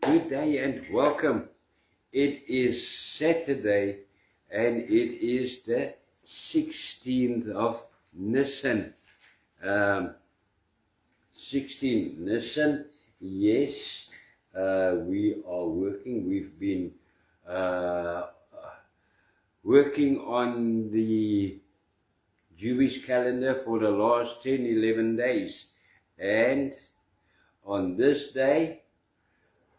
Good day and welcome. It is Saturday and it is the 16th of Nisan. 16 Nisan, yes, we are working. We've been working on the Jewish calendar for the last 10-11 days. And on this day,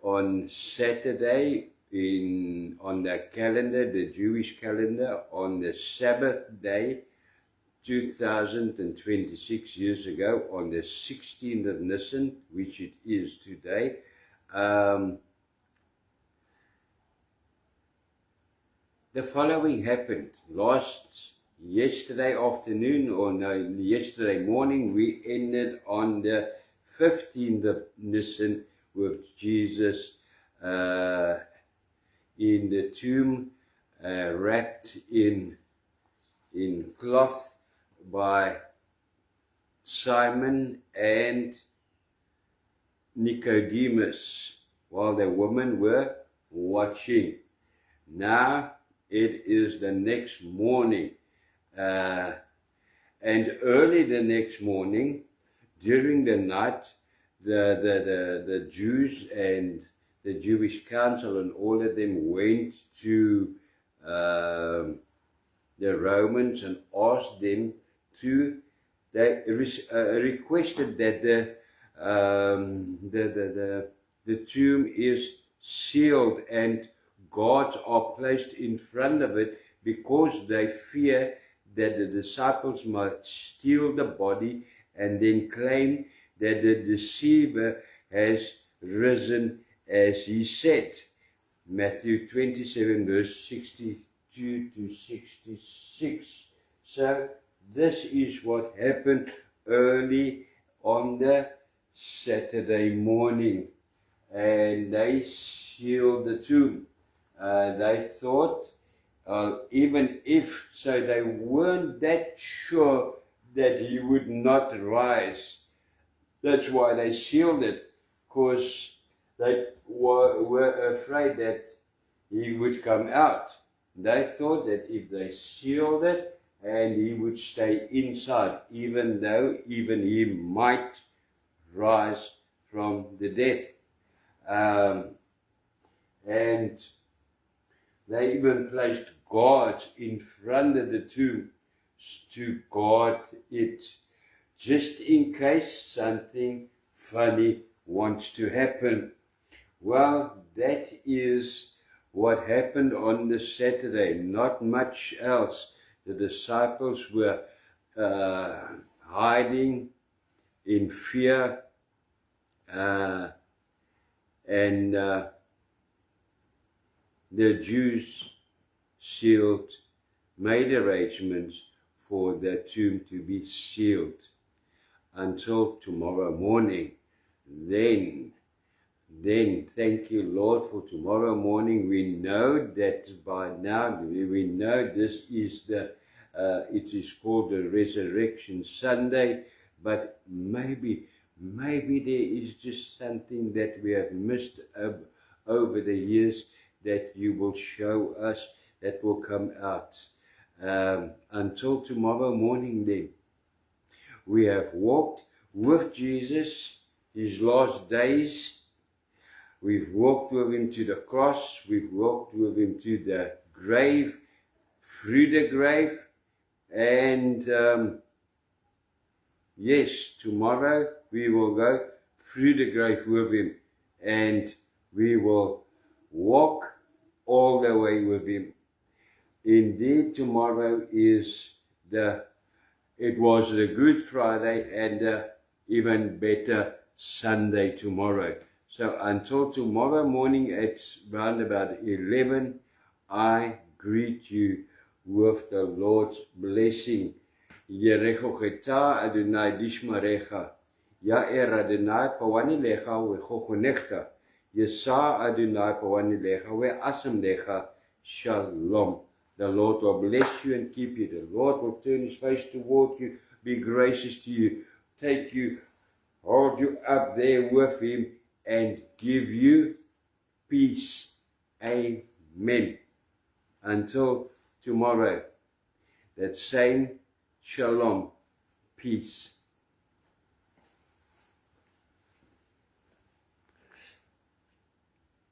on Saturday, on the calendar, the Jewish calendar, on the Sabbath day, 2026 years ago, on the 16th of Nisan, which it is today, the following happened. Yesterday afternoon, or no, yesterday morning, we ended on the 15th of Nisan with Jesus in the tomb, wrapped in cloth by Simon and Nicodemus, while the women were watching. Now it is the next morning, and early the next morning, during the night, the Jews and the Jewish council and all of them went to the Romans and asked them to. They requested that the tomb is sealed and guards are placed in front of it, because they fear that the disciples might steal the body and then claim that the deceiver has risen as he said. Matthew 27 verse 62 to 66. So this is what happened early on the Saturday morning, and they sealed the tomb. They thought, even if, so they weren't that sure that he would not rise. That's why they sealed it, because they were afraid that he would come out. They thought that if they sealed it, and he would stay inside, even though he might rise from the death. And they even placed guards in front of the tomb to guard it, just in case something funny wants to happen. Well, that is what happened on the Saturday, not much else. The disciples were hiding in fear, and the Jews made arrangements for the tomb to be sealed until tomorrow morning. Then thank you, Lord, for tomorrow morning. We know that by now, we know this is it is called the Resurrection Sunday, but maybe there is just something that we have missed over the years that you will show us, that will come out. Until tomorrow morning then, we have walked with Jesus his last days. We've walked with him to the cross. We've walked with him to the grave, through the grave. And yes, tomorrow we will go through the grave with him. And we will walk all the way with him. Indeed, tomorrow is it was the Good Friday and the even better Sunday tomorrow. So until tomorrow morning at round about 11, I greet you with the Lord's blessing. Yerechocheta Adonai Dishmarecha, Yaer Adonai Pawani Lecha Wechochonechta, Yesa Adonai Pawani Lecha Weasam Lecha, Shalom. The Lord will bless you and keep you. The Lord will turn his face toward you, be gracious to you, take you hold you up there with him, and give you peace. Amen. Until tomorrow, that same shalom, peace.